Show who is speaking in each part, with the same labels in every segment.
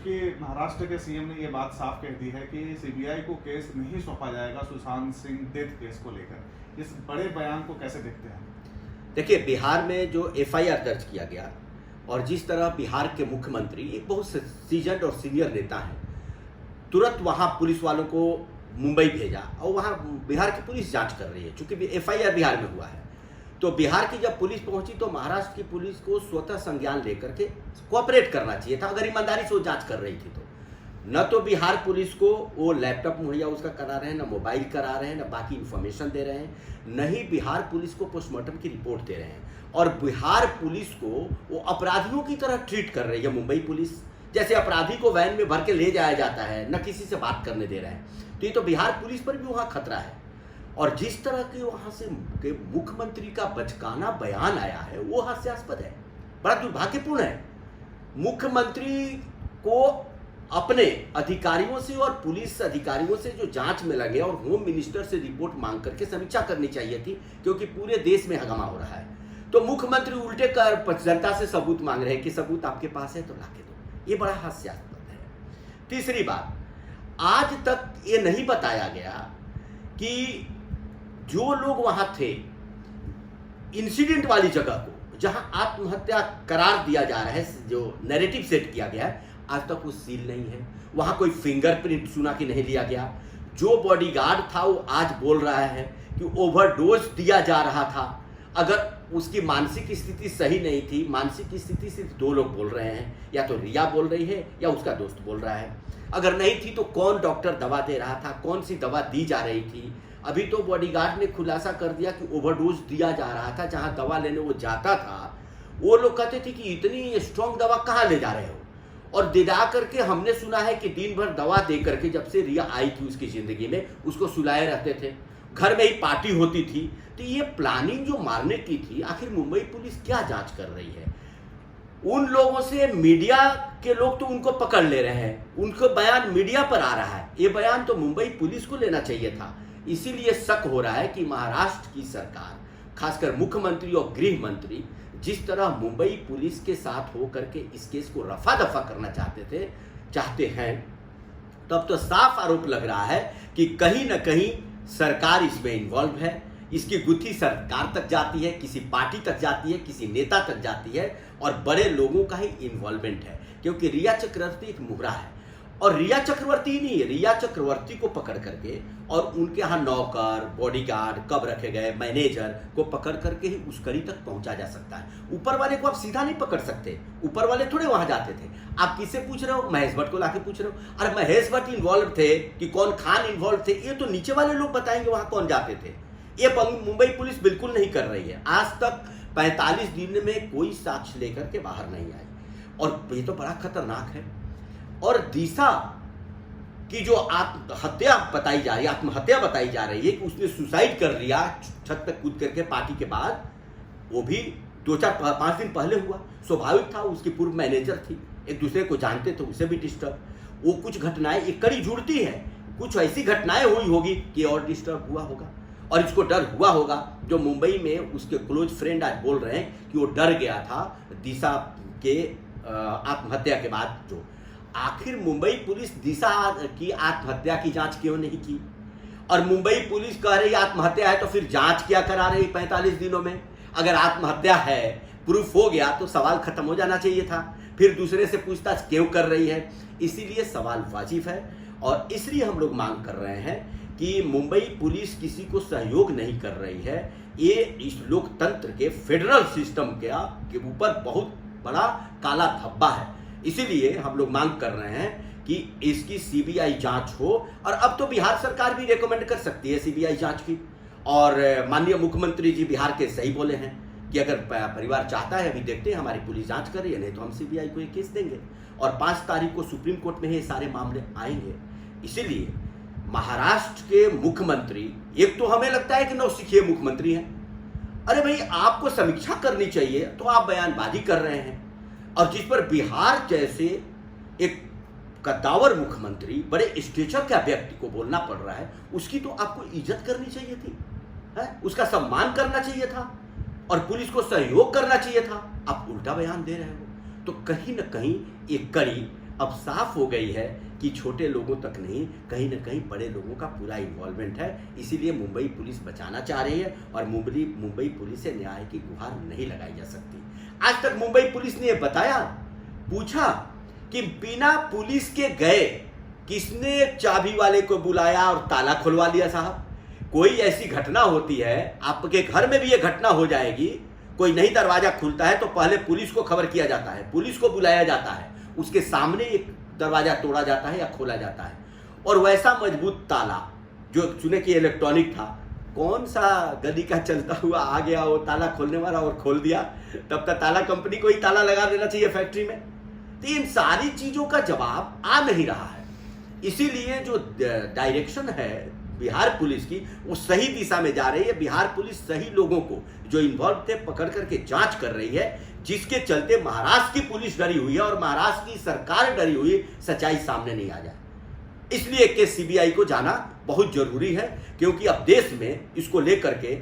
Speaker 1: कि महाराष्ट्र के सीएम ने ये बात साफ कह दी है कि सीबीआई को केस नहीं सौंपा जाएगा सुशांत सिंह डेथ केस को लेकर। इस बड़े बयान को कैसे देखते हैं?
Speaker 2: देखिए, बिहार में जो एफआईआर दर्ज किया गया और जिस तरह बिहार के मुख्यमंत्री एक बहुत सीजन्ड और सीनियर नेता हैं, तुरंत वहां पुलिस वालों को मुंबई भेजा और वहां बिहार की पुलिस जांच कर रही है। चूंकि एफआईआर बिहार में हुआ है, तो बिहार की जब पुलिस पहुंची तो महाराष्ट्र की पुलिस को स्वतः संज्ञान लेकर के कोऑपरेट करना चाहिए था। अगर ईमानदारी से वो जांच कर रही थी तो न तो बिहार पुलिस को वो लैपटॉप मुहैया उसका करा रहे हैं, न मोबाइल करा रहे हैं, न बाकी इंफॉर्मेशन दे रहे हैं, न ही बिहार पुलिस को पोस्टमार्टम की रिपोर्ट दे रहे हैं। और बिहार पुलिस को वो अपराधियों की तरह ट्रीट कर रही है। मुंबई पुलिस जैसे अपराधी को वैन में भर के ले जाया जाता है, न किसी से बात करने दे रहे हैं। तो ये तो बिहार पुलिस पर भी वहाँ खतरा है। और जिस तरह के वहाँ से के मुख्यमंत्री का बचकाना बयान आया है वो हास्यास्पद है, बड़ा दुर्भाग्यपूर्ण है। मुख्यमंत्री को अपने अधिकारियों से और पुलिस अधिकारियों से जो जांच में लगे और होम मिनिस्टर से रिपोर्ट मांग करके समीक्षा करनी चाहिए थी, क्योंकि पूरे देश में हंगामा हो रहा है। तो मुख्यमंत्री उल्टे कर जनता से सबूत मांग रहे हैं कि सबूत आपके पास है तो लाके दो। ये बड़ा हास्यास्पद है। तीसरी बात, आज तक ये नहीं बताया गया कि जो लोग वहां थे इंसिडेंट वाली जगह को जहां आत्महत्या करार दिया जा रहा है, जो नैरेटिव सेट किया गया है, आज तक वो सील नहीं है। वहां कोई फिंगरप्रिंट सुना कि नहीं लिया गया। जो बॉडीगार्ड था वो आज बोल रहा है कि ओवरडोज दिया जा रहा था। अगर उसकी मानसिक स्थिति सही नहीं थी, मानसिक स्थिति सिर्फ दो लोग बोल रहे हैं, या तो रिया बोल रही है या उसका दोस्त बोल रहा है। अगर नहीं थी तो कौन डॉक्टर दवा दे रहा था, कौन सी दवा दी जा रही थी। अभी तो बॉडीगार्ड ने खुलासा कर दिया कि ओवरडोज दिया जा रहा था। जहां दवा लेने वो जाता था वो लोग कहते थे कि इतनी स्ट्रॉन्ग दवा कहाँ ले जा रहे हो, और दिला करके हमने सुना है कि दिन भर दवा दे करके जब से रिया आई थी उसकी जिंदगी में उसको सुलाए रहते थे, घर में ही पार्टी होती थी। तो ये प्लानिंग जो मारने की थी, आखिर मुंबई पुलिस क्या जांच कर रही है? उन लोगों से मीडिया के लोग तो उनको पकड़ ले रहे हैं, उनको बयान मीडिया पर आ रहा है। ये बयान तो मुंबई पुलिस को लेना चाहिए था। इसीलिए शक हो रहा है कि महाराष्ट्र की सरकार, खासकर मुख्यमंत्री और गृह मंत्री, जिस तरह मुंबई पुलिस के साथ होकर के इस केस को रफा दफा करना चाहते हैं, तब तो साफ आरोप लग रहा है कि कहीं न कहीं सरकार इसमें इन्वॉल्व है। इसकी गुत्थी सरकार तक जाती है, किसी पार्टी तक जाती है, किसी नेता तक जाती है, और बड़े लोगों का ही इन्वॉल्वमेंट है। क्योंकि रिया चक्रवर्ती एक मुहरा है, और रिया चक्रवर्ती नहीं है, रिया चक्रवर्ती को पकड़ करके और उनके यहाँ नौकर, बॉडीगार्ड कब रखे गए, मैनेजर को पकड़ करके ही उस कड़ी तक पहुंचा जा सकता है। ऊपर वाले को आप सीधा नहीं पकड़ सकते। ऊपर वाले थोड़े वहां जाते थे। आप किससे पूछ रहे हो? महेश भट्ट को लाके पूछ रहे हो। अरे महेश भट्ट इन्वॉल्व थे कि कौन खान इन्वॉल्व थे, ये तो नीचे वाले लोग बताएंगे वहां कौन जाते थे। ये मुंबई पुलिस बिल्कुल नहीं कर रही है। आज तक 45 दिन में कोई साक्ष्य लेकर के बाहर नहीं आई, और ये तो बड़ा खतरनाक है। और दिशा की जो आत्महत्या बताई जा रही है कि उसने सुसाइड कर लिया छत पे कूद करके पार्टी के बाद, वो भी 2-4-5 दिन पहले हुआ। स्वाभाविक था, उसकी पूर्व मैनेजर थी, एक दूसरे को जानते थे, उसे भी डिस्टर्ब। वो कुछ घटनाएं एक कड़ी जुड़ती है, कुछ ऐसी घटनाएं हुई होगी कि और डिस्टर्ब हुआ होगा, और इसको डर हुआ होगा। जो मुंबई में उसके क्लोज फ्रेंड आज बोल रहे हैं कि वो डर गया था दिशा के आत्महत्या के बाद। जो आखिर मुंबई पुलिस दिशा की आत्महत्या की जांच क्यों नहीं की? और मुंबई पुलिस कह रही आत्महत्या है तो फिर जांच क्या करा रही 45 दिनों में? अगर आत्महत्या है, प्रूफ हो गया, तो सवाल खत्म हो जाना चाहिए था। फिर दूसरे से पूछताछ क्यों कर रही है? इसीलिए सवाल वाजिब है, और इसलिए हम लोग मांग कर रहे हैं कि मुंबई पुलिस किसी को सहयोग नहीं कर रही है। ये इस लोकतंत्र के फेडरल सिस्टम के ऊपर बहुत बड़ा काला धब्बा है। इसीलिए हम लोग मांग कर रहे हैं कि इसकी सीबीआई जांच हो। और अब तो बिहार सरकार भी रेकमेंड कर सकती है सीबीआई जांच की। और माननीय मुख्यमंत्री जी बिहार के सही बोले हैं कि अगर परिवार चाहता है, अभी देखते हैं हमारी पुलिस जांच कर रही है, नहीं तो हम सीबीआई को ये केस देंगे। और 5 तारीख को सुप्रीम कोर्ट में ये सारे मामले आएंगे। इसीलिए महाराष्ट्र के मुख्यमंत्री, एक तो हमें लगता है कि नौसिखिए मुख्यमंत्री हैं। अरे भाई, आपको समीक्षा करनी चाहिए तो आप बयानबाजी कर रहे हैं। और जिस पर बिहार जैसे एक कद्दावर मुख्यमंत्री, बड़े स्टेचर का व्यक्ति को बोलना पड़ रहा है, उसकी तो आपको इज्जत करनी चाहिए थी, है? उसका सम्मान करना चाहिए था, और पुलिस को सहयोग करना चाहिए था। आप उल्टा बयान दे रहे हो। तो कहीं न कहीं एक कड़ी अब साफ हो गई है कि छोटे लोगों तक नहीं, कहीं ना कहीं बड़े लोगों का पूरा इन्वॉल्वमेंट है। इसीलिए मुंबई पुलिस बचाना चाह रही है और मुंबई पुलिस से न्याय की गुहार नहीं लगाई जा सकती। आज तक मुंबई पुलिस ने यह बताया, पूछा कि बिना पुलिस के गए किसने चाबी वाले को बुलाया और ताला खुलवा लिया? साहब, कोई ऐसी घटना होती है, आपके घर में भी ये घटना हो जाएगी, कोई नहीं दरवाजा खुलता है तो पहले पुलिस को खबर किया जाता है, पुलिस को बुलाया जाता है, उसके सामने एक दरवाजा तोड़ा जाता है या खोला जाता है। और वैसा मजबूत ताला जो सुने कि इलेक्ट्रॉनिक था, कौन सा गली का चलता हुआ आ गया वो ताला खोलने वाला और खोल दिया? तब तक ताला कंपनी को ही ताला लगा देना चाहिए फैक्ट्री में। तो इन सारी चीजों का जवाब आ नहीं रहा है। इसीलिए जो डायरेक्शन है बिहार पुलिस की, वो सही दिशा में जा रही है। बिहार पुलिस सही लोगों को जो इन्वॉल्व थे पकड़ करके जांच कर रही है, जिसके चलते महाराष्ट्र की पुलिस डरी हुई है और महाराष्ट्र की सरकार डरी हुई है सच्चाई सामने नहीं आ जाए। इसलिए केस सीबीआई को जाना बहुत जरूरी है, क्योंकि अब देश में इसको लेकर के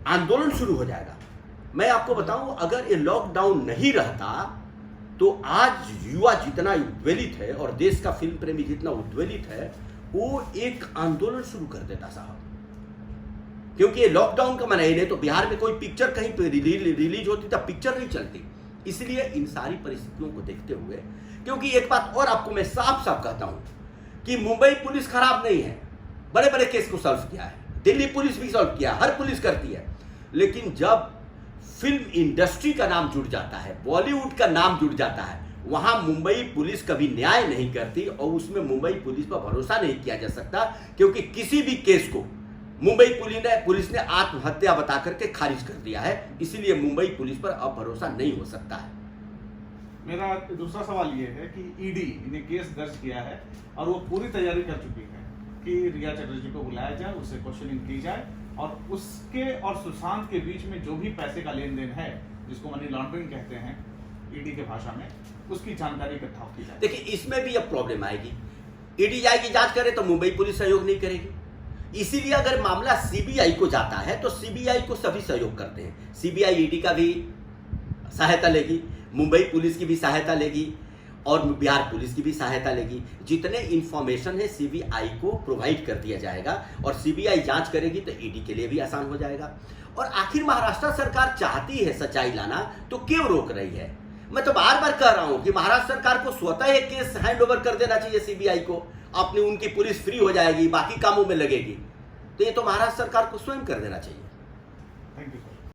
Speaker 2: आंदोलन शुरू हो जाएगा। मैं आपको बताऊं, अगर ये लॉकडाउन नहीं रहता तो आज युवा जितना उद्वेलित है और देश का फिल्म प्रेमी जितना उद्वेलित है, वो एक आंदोलन शुरू कर देता साहब। क्योंकि ये लॉकडाउन का मनाई नहीं तो बिहार में कोई पिक्चर कहीं पे रिलीज होती तब पिक्चर नहीं चलती। इसलिए इन सारी परिस्थितियों को देखते हुए, क्योंकि एक बात और आपको मैं साफ साफ कहता हूं कि मुंबई पुलिस खराब नहीं है, बड़े बड़े केस को सॉल्व किया है, दिल्ली पुलिस भी सॉल्व किया, हर पुलिस करती है। लेकिन जब फिल्म इंडस्ट्री का नाम जुड़ जाता है, बॉलीवुड का नाम जुड़ जाता है, वहां मुंबई पुलिस कभी न्याय नहीं करती और उसमें मुंबई पुलिस पर भरोसा नहीं किया जा सकता। क्योंकि किसी भी केस को मुंबई पुलिस ने आत्महत्या बता करके खारिज कर दिया है। इसीलिए मुंबई पुलिस पर अब भरोसा नहीं हो सकता है।
Speaker 1: मेरा दूसरा सवाल ये है कि ईडी ने केस दर्ज किया है और वो पूरी तैयारी कर चुकी है कि रिया चटर्जी को बुलाया जाए, उससे क्वेश्चनिंग की जाए और उसके और सुशांत के बीच में जो भी पैसे का लेन देन है, जिसको मनी लॉन्ड्रिंग कहते हैं ईडी के भाषा में, उसकी जानकारी इकट्ठा की जाए।
Speaker 2: देखिए, इसमें भी अब प्रॉब्लम आएगी। ईडी जाएगी जांच करे तो मुंबई पुलिस सहयोग नहीं करेगी। इसीलिए अगर मामला सीबीआई को जाता है तो सीबीआई को सभी सहयोग करते हैं। सीबीआई ईडी का भी सहायता लेगी, मुंबई पुलिस की भी सहायता लेगी और बिहार पुलिस की भी सहायता लेगी। जितने इंफॉर्मेशन है सीबीआई को प्रोवाइड कर दिया जाएगा और सीबीआई जांच करेगी तो ईडी के लिए भी आसान हो जाएगा। और आखिर महाराष्ट्र सरकार चाहती है सच्चाई लाना, तो क्यों रोक रही है? मैं तो बार बार कह रहा हूं कि महाराष्ट्र सरकार को स्वतः एक केस हैंड ओवर कर देना चाहिए सीबीआई को। अपनी उनकी पुलिस फ्री हो जाएगी, बाकी कामों में लगेगी। तो ये तो महाराष्ट्र सरकार को स्वयं कर देना चाहिए।
Speaker 1: Thank you.